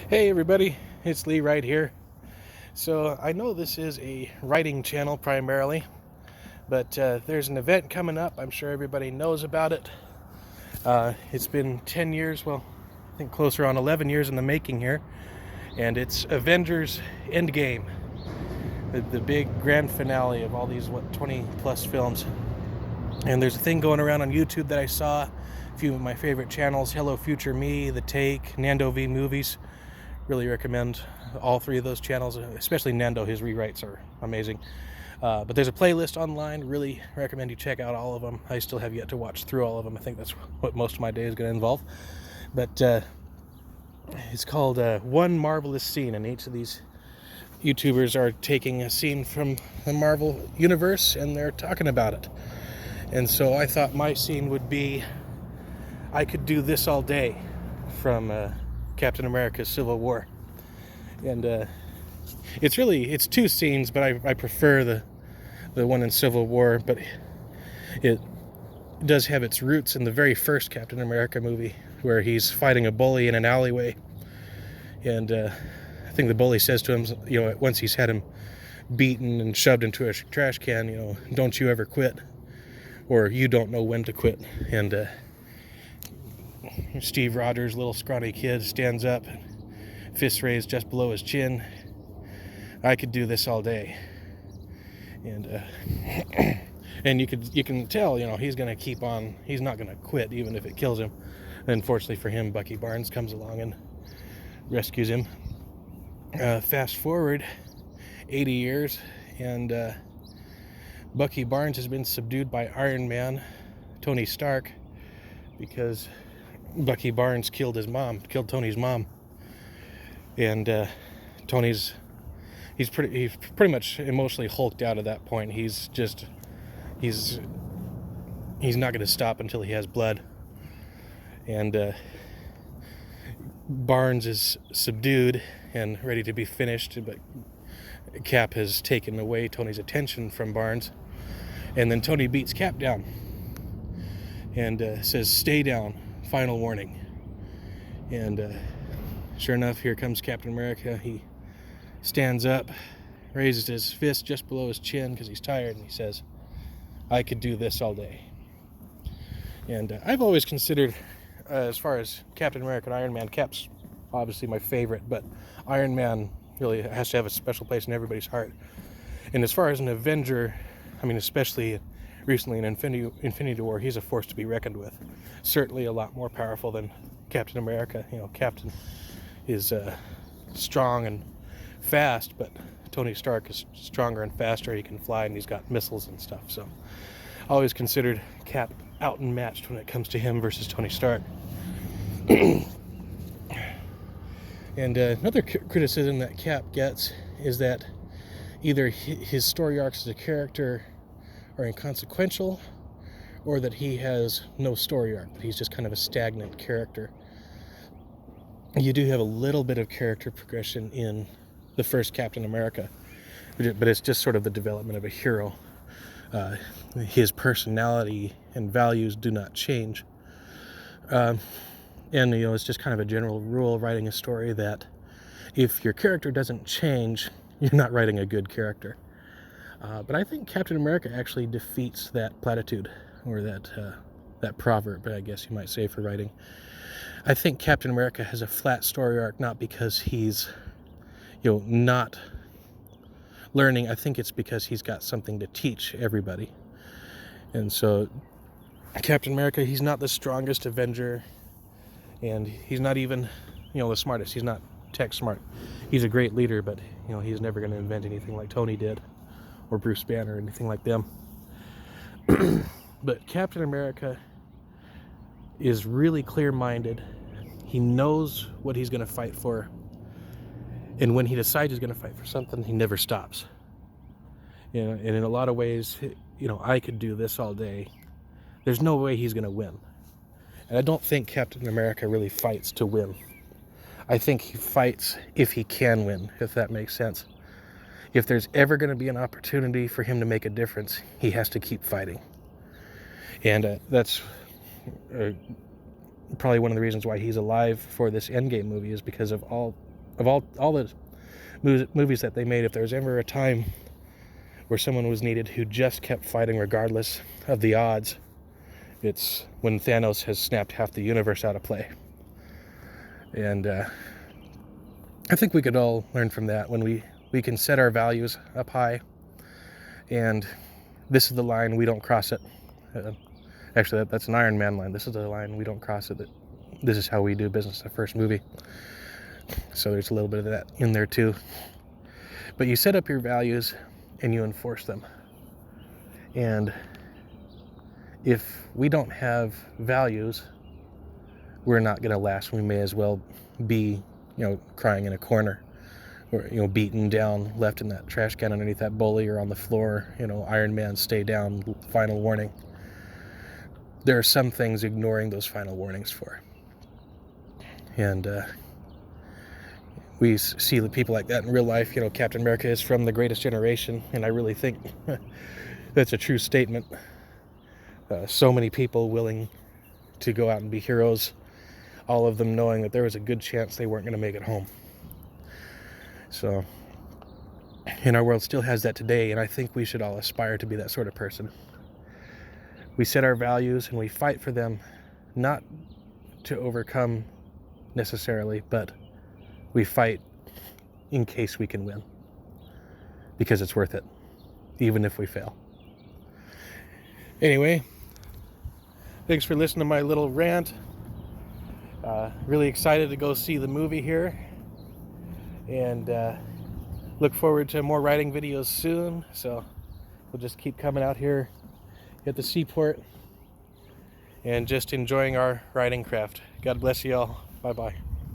Hey everybody, it's Lee right here. So I know this is a writing channel primarily, but there's an event coming up. I'm sure everybody knows about it. It's been 10 years, well, I think closer on 11 years in the making here, and it's Avengers Endgame, the big grand finale of all these, 20 plus films. And there's a thing going around on YouTube that I saw, a few of my favorite channels, Hello Future Me, The Take, Nando V Movies. Really recommend all three of those channels, especially Nando. His rewrites are amazing. But there's a playlist online. Really recommend you check out all of them. I still have yet to watch through all of them. I think that's what most of my day is going to involve. But it's called One Marvelous Scene, and each of these YouTubers are taking a scene from the Marvel universe and they're talking about it. And so I thought my scene would be I Could Do This All Day from Captain America's Civil War. And it's two scenes, but I prefer the one in Civil War, but it does have its roots in the very first Captain America movie, where he's fighting a bully in an alleyway, and I think the bully says to him, once he's had him beaten and shoved into a trash can, don't you ever quit, or you don't know when to quit. And Steve Rogers, little scrawny kid, stands up, fists raised just below his chin. I could do this all day. And and you can tell, he's going to keep on. He's not going to quit even if it kills him. Unfortunately for him, Bucky Barnes comes along and rescues him. Fast forward 80 years, and Bucky Barnes has been subdued by Iron Man, Tony Stark, because Bucky Barnes killed Tony's mom. And Tony's pretty much emotionally hulked out at that point. He's not going to stop until he has blood. And Barnes is subdued and ready to be finished, but Cap has taken away Tony's attention from Barnes. And then Tony beats Cap down and says, "Stay down, final warning." And sure enough, here comes Captain America. He stands up, raises his fist just below his chin because he's tired, and he says, "I could do this all day." And I've always considered, as far as Captain America and Iron Man, Cap's obviously my favorite, but Iron Man really has to have a special place in everybody's heart. And as far as an Avenger, especially recently in Infinity War, he's a force to be reckoned with. Certainly a lot more powerful than Captain America. Captain is strong and fast, but Tony Stark is stronger and faster. He can fly, and he's got missiles and stuff. So I always considered Cap out and matched when it comes to him versus Tony Stark. And another criticism that Cap gets is that either his story arcs as a character are inconsequential, or that he has no story arc, that he's just kind of a stagnant character. You do have a little bit of character progression in the first Captain America, but it's just sort of the development of a hero. His personality and values do not change. And it's just kind of a general rule writing a story that if your character doesn't change, you're not writing a good character. But I think Captain America actually defeats that platitude, or that proverb, I guess you might say, for writing. I think Captain America has a flat story arc, not because he's not learning. I think it's because he's got something to teach everybody. And so Captain America, he's not the strongest Avenger, and he's not even the smartest. He's not tech smart. He's a great leader, but he's never going to invent anything like Tony did, or Bruce Banner, or anything like them. But Captain America is really clear-minded. He knows what he's going to fight for, and when he decides he's going to fight for something, he never stops. And in a lot of ways, I could do this all day. There's no way he's going to win. And I don't think Captain America really fights to win. I think he fights if he can win, if that makes sense. If there's ever going to be an opportunity for him to make a difference, he has to keep fighting. And that's probably one of the reasons why he's alive for this Endgame movie, is because of all of all the movies that they made, if there was ever a time where someone was needed who just kept fighting regardless of the odds, it's when Thanos has snapped half the universe out of play. And I think we could all learn from that when we can set our values up high, and this is the line, we don't cross it. Actually, that's an Iron Man line. This is the line, we don't cross it. This is how we do business, the first movie. So there's a little bit of that in there too. But you set up your values and you enforce them. And if we don't have values, we're not going to last. We may as well be, crying in a corner, or, beaten down, left in that trash can underneath that bully, or on the floor, Iron Man, stay down, final warning. There are some things ignoring those final warnings for. And we see the people like that in real life. Captain America is from the greatest generation, and I really think that's a true statement. So many people willing to go out and be heroes, all of them knowing that there was a good chance they weren't going to make it home. So, and our world still has that today, and I think we should all aspire to be that sort of person. We set our values and we fight for them, not to overcome necessarily, but we fight in case we can win, because it's worth it, even if we fail. Anyway, thanks for listening to my little rant. Really excited to go see the movie here, and look forward to more writing videos soon. So we'll just keep coming out here at the seaport and just enjoying our writing craft. God bless you all. Bye-bye.